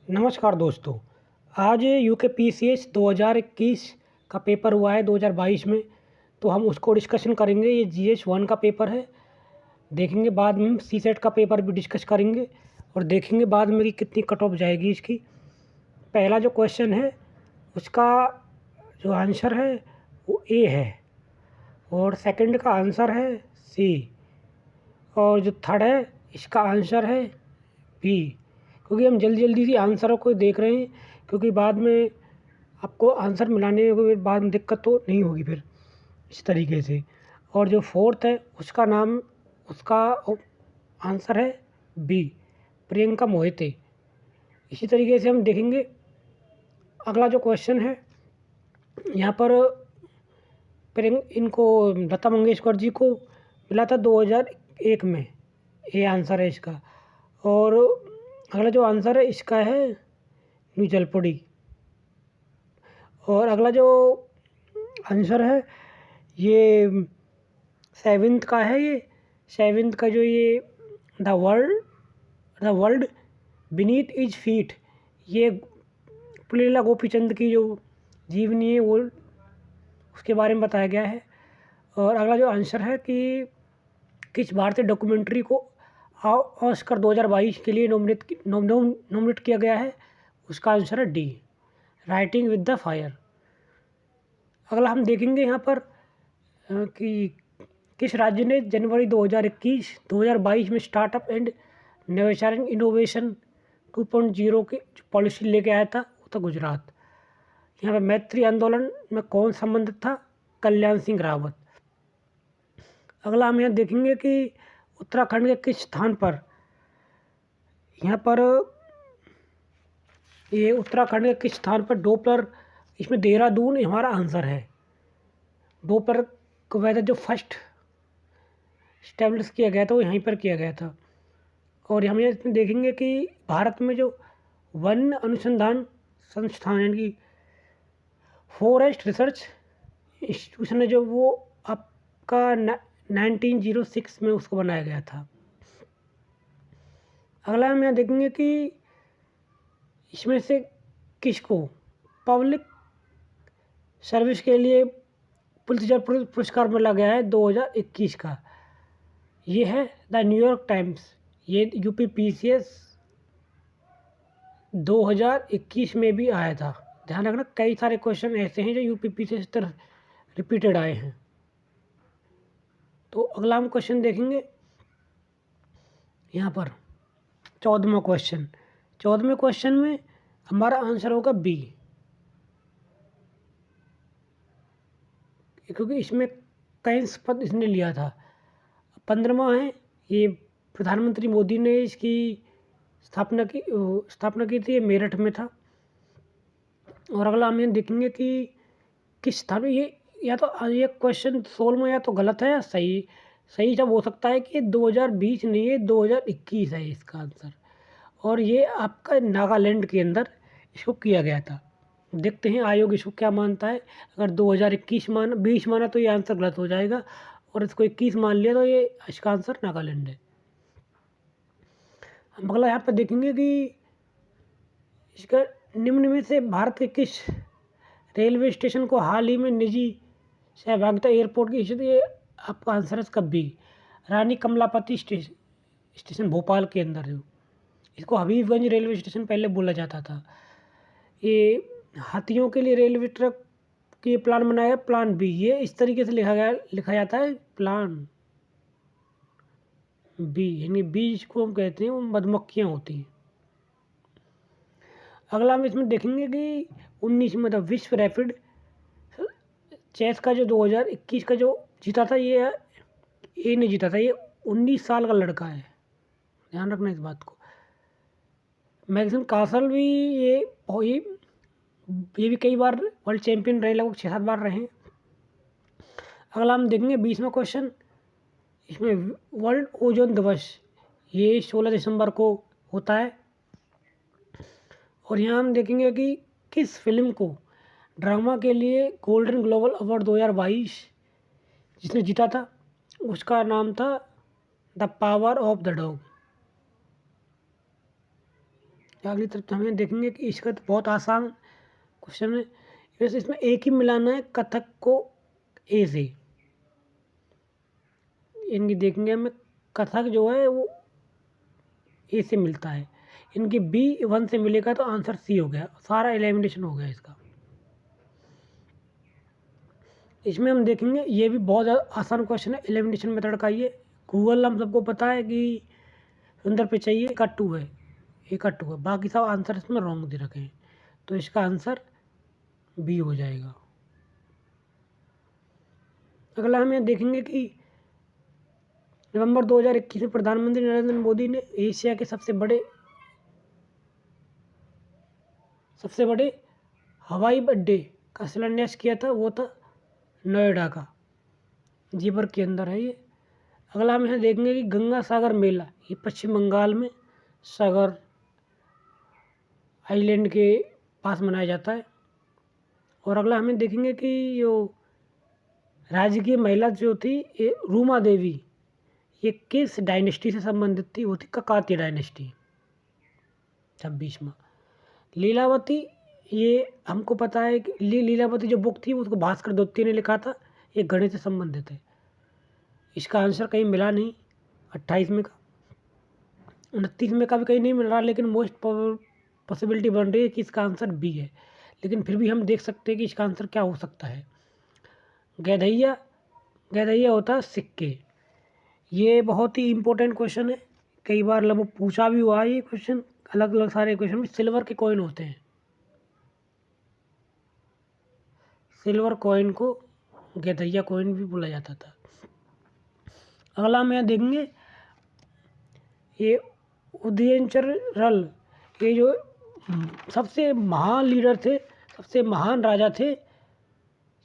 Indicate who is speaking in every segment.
Speaker 1: नमस्कार दोस्तों। आज यूकेपीसीएस 2021 का पेपर हुआ है 2022 में। तो हम उसको डिस्कशन करेंगे। ये जीएस 1 का पेपर है। देखेंगे बाद में हम सीसेट का पेपर भी डिस्कस करेंगे और देखेंगे बाद में कि कितनी कट ऑफ जाएगी इसकी। पहला जो क्वेश्चन है उसका जो आंसर है वो ए है और सेकंड का आंसर है सी और जो थर्ड है इसका आंसर है बी। क्योंकि हम जल्दी जल्दी से आंसरों को देख रहे हैं, क्योंकि बाद में आपको आंसर मिलाने में बाद में दिक्कत तो नहीं होगी फिर इस तरीके से। और जो फोर्थ है उसका आंसर है बी, प्रियंका मोहिते। इसी तरीके से हम देखेंगे अगला जो क्वेश्चन है। यहाँ पर इनको लता मंगेशकर जी को मिला था 2001 में, ये आंसर है इसका। और अगला जो आंसर है इसका है न्यू जलपरी। और अगला जो आंसर है ये सेवन्थ का है। ये सेवन्थ का जो ये the world beneath is feet, ये पुलेला गोपीचंद की जो जीवनी है वो उसके बारे में बताया गया है। और अगला जो आंसर है कि किस भारतीय डॉक्यूमेंट्री को ऑस्कर 2022 के लिए नॉमिनेट किया गया है, उसका आंसर है D, writing with the fire. अगला हम देखेंगे यहाँ पर कि किस राज्य ने जनवरी 2022 में स्टार्टअप एंड नवोचारण इनोवेशन 2.0 की पॉलिसी लेके आया था, वो था गुजरात। यहाँ पर मैत्री आंदोलन में कौन संबंधित था, कल्याण सिंह रावत। अगला हम यहाँ देखेंगे कि उत्तराखंड के किस स्थान पर, यहाँ पर ये उत्तराखंड के किस स्थान पर डोपलर, इसमें देहरादून हमारा आंसर है। डोपलर को वैसे जो फर्स्ट स्टैब्लिश किया गया था वो यहीं पर किया गया था। और हम इसमें देखेंगे कि भारत में जो वन अनुसंधान संस्थान यानी कि फॉरेस्ट रिसर्च इंस्टीट्यूशन है जो वो आपका 1906 में उसको बनाया गया था। अगला हम यहाँ देखेंगे कि इसमें से किसको पब्लिक सर्विस के लिए पुलित्जर पुरस्कार मिला गया है 2021 का। ये है द न्यूयॉर्क टाइम्स। ये यूपीपीसीएस 2021 में भी आया था। ध्यान रखना कई सारे क्वेश्चन ऐसे हैं जो यूपीपीसीएस तरह रिपीटेड आए हैं। तो अगला हम क्वेश्चन देखेंगे यहाँ पर 14वां क्वेश्चन। 14वें क्वेश्चन में हमारा आंसर होगा बी, क्योंकि इसमें कैंस पद इसने लिया था। 15वां है, ये प्रधानमंत्री मोदी ने इसकी स्थापना की थी, ये मेरठ में था। और अगला हम ये देखेंगे कि किस स्थान में ये, या तो ये क्वेश्चन 16 में या तो गलत है या सही जब हो सकता है कि 2020 नहीं है 2021 है इसका आंसर। और ये आपका नागालैंड के अंदर इसको किया गया था। देखते हैं आयोग इसको क्या मानता है। अगर 2020 माना तो ये आंसर गलत हो जाएगा, और इसको 21 मान लिया तो ये इसका आंसर नागालैंड है। हम अगला यहाँ पर देखेंगे कि इसका निम्न में से भारत के किस रेलवे स्टेशन को हाल ही में निजी सहभागिता एयरपोर्ट की स्थिति, ये आपका आंसर है इसका बी, रानी कमलापति स्टेशन भोपाल के अंदर जो, इसको हबीबगंज रेलवे स्टेशन पहले बोला जाता था। ये हाथियों के लिए रेलवे ट्रैक के प्लान बनाया है, प्लान बी। ये इस तरीके से लिखा जाता है प्लान बी, यानी बीज को हम कहते हैं वो मधुमक्खियाँ होती हैं। अगला हम इसमें देखेंगे कि 19 में द विश्व रैपिड चेस का जो 2021 का जो जीता था ये नहीं जीता था, ये 19 साल का लड़का है। ध्यान रखना इस बात को। मैग्सन कासल भी ये भी कई बार वर्ल्ड चैंपियन रहे, लगभग 6-7 बार रहे हैं। अगला हम देखेंगे 20वां क्वेश्चन। इसमें वर्ल्ड ओजोन दिवस ये 16 दिसंबर को होता है। और यहाँ हम देखेंगे कि किस फिल्म को ड्रामा के लिए गोल्डन ग्लोबल अवार्ड 2022 जिसने जीता था, उसका नाम था the power of the dog. अगली तरफ हमें देखेंगे कि इसका तो बहुत आसान क्वेश्चन है। वैसे इसमें एक ही मिलाना है कथक को ए से। इनकी देखेंगे हमें कथक जो है वो ए से मिलता है, इनकी बी 1 से मिलेगा तो आंसर सी हो गया, सारा एलिमिनेशन हो गया इसका। इसमें हम देखेंगे ये भी बहुत ज़्यादा आसान क्वेश्चन है, एलिमिनेशन मेथड का। ये गूगल हम सबको पता है कि सुंदर पिचाई का 2 है, ए का 2 है, बाकी सब आंसर इसमें रॉन्ग दे रखे हैं, तो इसका आंसर बी हो जाएगा। अगला हम यहाँ देखेंगे कि नवंबर 2021 में प्रधानमंत्री नरेंद्र मोदी ने एशिया के सबसे बड़े हवाई अड्डे का शिलान्यास किया था, वो था नोएडा का, जीवर के अंदर है ये। अगला हम यहाँ देखेंगे कि गंगा सागर मेला, ये पश्चिम बंगाल में सागर आइलैंड के पास मनाया जाता है। और अगला हमें देखेंगे कि जो राजकीय महिला जो थी ये रूमा देवी, ये किस डायनेस्टी से संबंधित थी, वो थी ककातीय डायनेस्टी। 26वां लीलावती, ये हमको पता है कि लीलावती जो बुक थी उसको भास्कर दत्ती ने लिखा था, ये गणित से संबंधित है। इसका आंसर कहीं मिला नहीं, 28 में का, 29 में का भी कहीं नहीं मिल रहा, लेकिन मोस्ट पॉसिबिलिटी बन रही है कि इसका आंसर बी है। लेकिन फिर भी हम देख सकते हैं कि इसका आंसर क्या हो सकता है। गैधैया होता है सिक्के। ये बहुत ही इम्पोर्टेंट क्वेश्चन है, कई बार लगभग पूछा भी हुआ है ये क्वेश्चन, अलग अलग सारे क्वेश्चन में सिल्वर के कॉइन होते हैं। सिल्वर कॉइन को गैधैया कॉइन भी बोला जाता था। अगला हम यहाँ देखेंगे ये उदयनचरल, ये जो सबसे महान लीडर थे, सबसे महान राजा थे,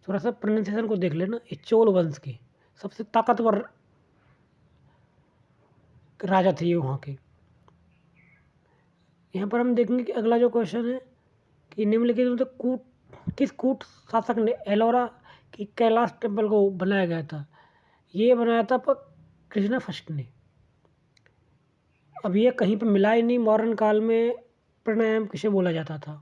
Speaker 1: थोड़ा सा प्रोनाउंसिएशन को देख लेना, ये चोल वंश के सबसे ताकतवर राजा थे ये वहाँ के। यहाँ पर हम देखेंगे कि अगला जो क्वेश्चन है कि निम्नलिखित में तो किस कूट शासक ने एलोरा की कैलाश टेम्पल को बनाया गया था। ये बनाया था पर कृष्णा फर्स्ट ने। अब ये कहीं पर मिला ही नहीं, मॉडर्न काल में प्राणायाम किसे बोला जाता था।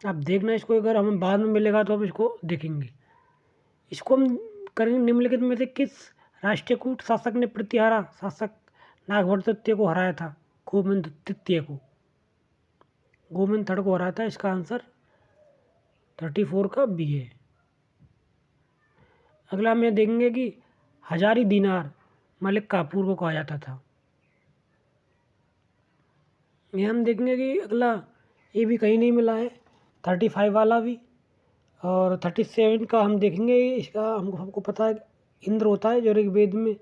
Speaker 1: आप देखना इसको, अगर हमें बाद में मिलेगा तो हम इसको देखेंगे। इसको हम करेंगे निम्नलिखित में से किस राष्ट्रकूट शासक ने प्रतिहारा शासक नागभट्ट तृतीय को हराया था, गोविंद तृतीय को, गोविंद थर्ड को हराया था। इसका आंसर 34 का बी है। अगला हम ये देखेंगे कि हजारी दीनार मलिक काफूर को कहा जाता था। ये हम देखेंगे कि अगला ये भी कहीं नहीं मिला है, 35 वाला भी। और 37 का हम देखेंगे, इसका हमको पता है इंद्र होता है जो ऋग्वेद में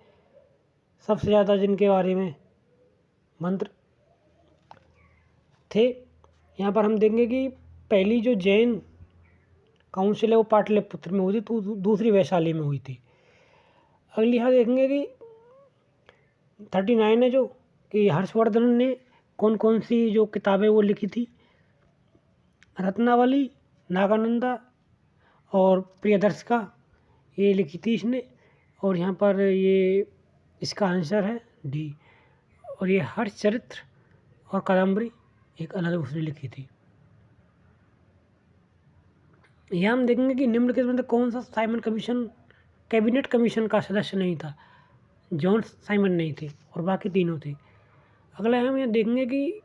Speaker 1: सबसे ज़्यादा जिनके बारे में मंत्र थे। यहाँ पर हम देखेंगे कि पहली जो जैन काउंसिल है वो पाटलिपुत्र में हुई थी, तो दूसरी वैशाली में हुई थी। अगली यहाँ देखेंगे कि 39 है जो कि हर्षवर्धन ने कौन कौन सी जो किताबें वो लिखी थी, रत्नावली, नागानंदा और प्रियदर्शिका, ये लिखी थी इसने। और यहाँ पर ये इसका आंसर है डी। और ये हर्षचरित्र और कादम्बरी एक अलग उसने लिखी थी। यहाँ हम देखेंगे कि निम्नलिखित में कौन सा साइमन कमीशन कैबिनेट कमीशन का सदस्य नहीं था। जॉन साइमन नहीं थे और बाकी तीनों थे। अगला हम यहाँ देखेंगे कि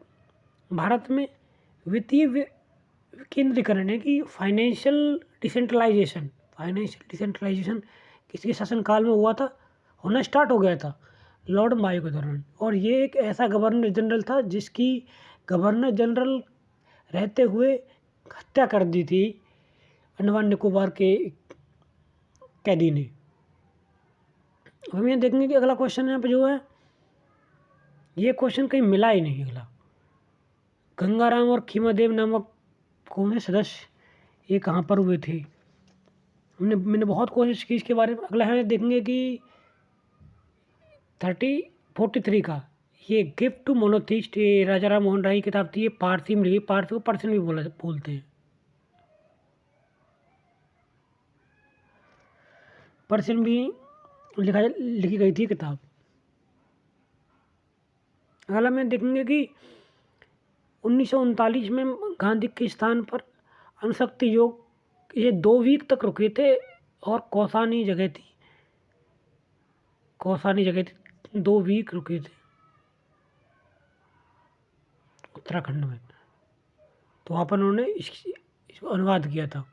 Speaker 1: भारत में वित्तीय विकेंद्रीकरण है कि फाइनेंशियल डिसेंट्रलाइजेशन किसके शासनकाल में हुआ था, होना स्टार्ट हो गया था लॉर्ड मायो के दौरान। और ये एक ऐसा गवर्नर जनरल था जिसकी गवर्नर जनरल रहते हुए हत्या कर दी थी अंडमान निकोबार के कैदी ने। हम ये देखेंगे कि अगला क्वेश्चन यहाँ पे जो है, ये क्वेश्चन कहीं मिला ही नहीं। अगला गंगाराम और खीमादेव नामक कौन से सदस्य, ये कहाँ पर हुए थे, मैंने बहुत कोशिश की इसके बारे में। अगला है देखेंगे कि 43 का ये गिफ्ट टू मोनोथिस्ट, ये राजा राम मोहन राय की किताब थी, ये पारसी में लिखी, पारसी को पर्सन भी बोलते हैं, पर्सन भी लिखी गई थी किताब। अगला में देखेंगे कि 1939 में गांधी के स्थान पर अणुशक्ति योग ये 2 वीक तक रुके थे और कौसानी जगह थी 2 वीक रुके थे उत्तराखंड में। तो वहाँ पर उन्होंने इसको अनुवाद किया था।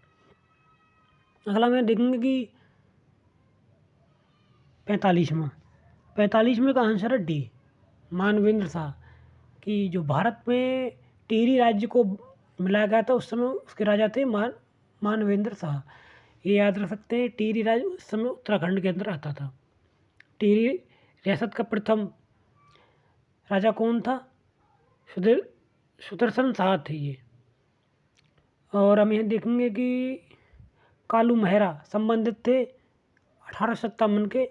Speaker 1: अगला मैं देखेंगे कि 45वें का आंसर है डी, मानवेंद्र शाह, कि जो भारत में टिहरी राज्य को मिलाया गया था उस समय उसके राजा थे मानवेंद्र शाह। ये याद रख सकते हैं, टिहरी राज्य उस समय उत्तराखंड के अंदर आता था। टिहरी रियासत का प्रथम राजा कौन था? सुदर्शन शाह थे ये। और हम यह देखेंगे कि कालू मेहरा संबंधित थे 1857 के